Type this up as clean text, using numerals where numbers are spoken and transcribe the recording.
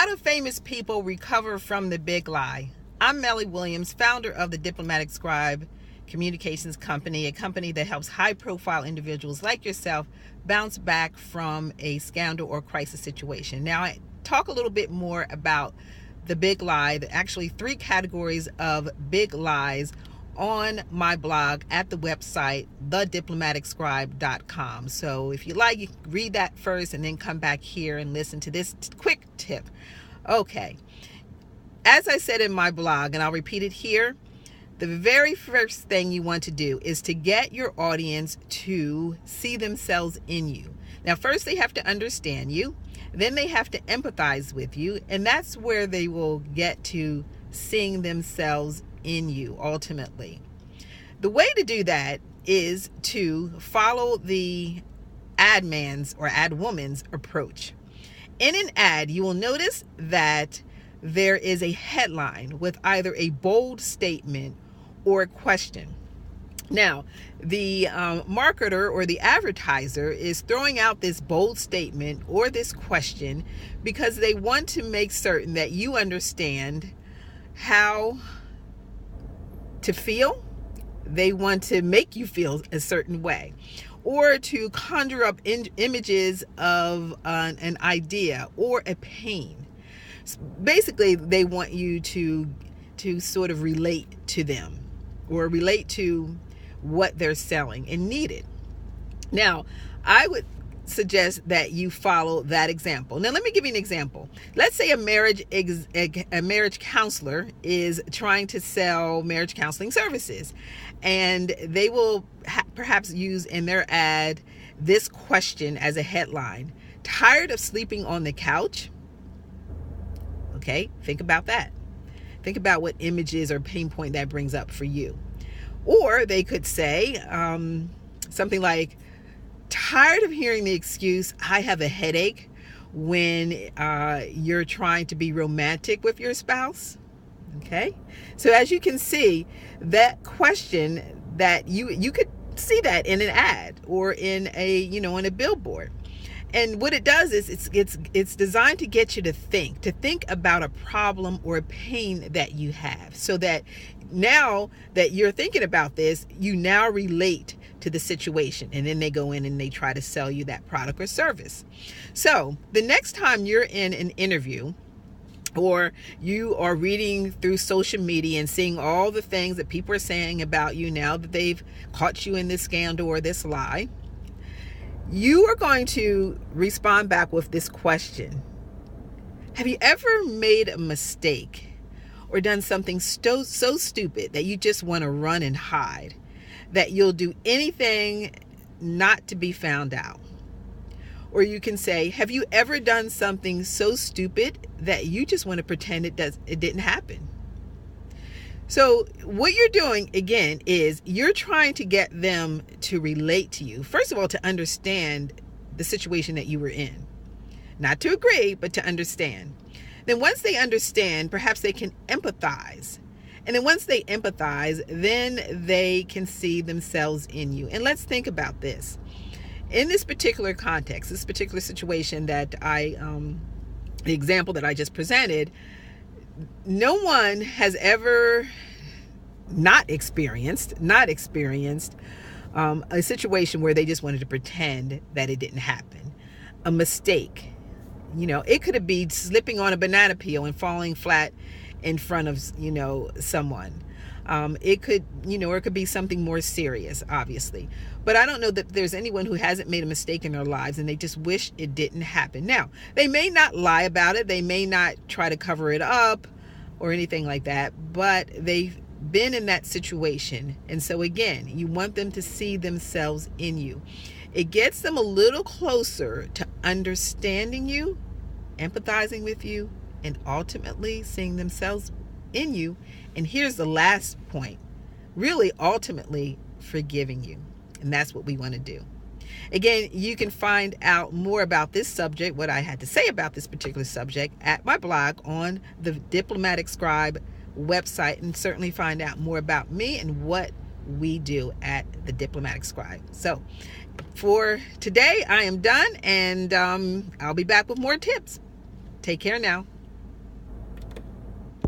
How do famous people recover from the big lie? I'm Melly Williams, founder of the Diplomatic Scribe Communications Company, a company that helps high-profile individuals like yourself bounce back from a scandal or crisis situation. Now, I talk a little bit more about the big lie, actually 3 categories of big lies on my blog at the website thediplomaticscribe.com. So if you like, you can read that first and then come back here and listen to this quick tip. Okay, as I said in my blog, and I'll repeat it here, the very first thing you want to do is to get your audience to see themselves in you. Now, first they have to understand you, then they have to empathize with you, and that's where they will get to seeing themselves in you ultimately. The way to do that is to follow the ad man's or ad woman's approach. In an ad, you will notice that there is a headline with either a bold statement or a question. Now, the marketer or the advertiser is throwing out this bold statement or this question because they want to make certain that you understand how to feel. They want to make you feel a certain way, or to conjure up images of an idea or a pain. Basically, they want you to sort of relate to them or relate to what they're selling and need it. Now, I would suggest that you follow that example. Now, let me give you an example. Let's say a marriage counselor is trying to sell marriage counseling services, and they will perhaps use in their ad this question as a headline: tired of sleeping on the couch? Okay, think about that. Think about what images or pain point that brings up for you. Or they could say something like, tired of hearing the excuse, I have a headache, when you're trying to be romantic with your spouse. Okay, so as you can see, that question, that you could see that in an ad or in a billboard. And what it does is it's designed to get you to think about a problem or a pain that you have, so that now that you're thinking about this, you now relate to the situation, and then they go in and they try to sell you that product or service. So the next time you're in an interview, or you are reading through social media and seeing all the things that people are saying about you now that they've caught you in this scandal or this lie, you are going to respond back with this question: have you ever made a mistake or done something so stupid that you just want to run and hide, that you'll do anything not to be found out? Or you can say, have you ever done something so stupid that you just want to pretend it didn't happen? So what you're doing, again, is you're trying to get them to relate to you. First of all, to understand the situation that you were in. Not to agree, but to understand. Then once they understand, perhaps they can empathize. And then once they empathize, then they can see themselves in you. And let's think about this. In this particular context, this particular situation that the example that I just presented, no one has ever not experienced a situation where they just wanted to pretend that it didn't happen. A mistake. It could be slipping on a banana peel and falling flat in front of, someone. It could, or it could be something more serious, obviously. But I don't know that there's anyone who hasn't made a mistake in their lives and they just wish it didn't happen. Now, they may not lie about it. They may not try to cover it up or anything like that, but they've been in that situation. And so again, you want them to see themselves in you. It gets them a little closer to understanding you, empathizing with you, and ultimately seeing themselves in you. And here's the last point: really, ultimately forgiving you. And that's what we want to do. Again, you can find out more about this subject, what I had to say about this particular subject, at my blog on the Diplomatic Scribe website, and certainly find out more about me and what we do at the Diplomatic Scribe. So for today, I am done, and I'll be back with more tips. Take care now.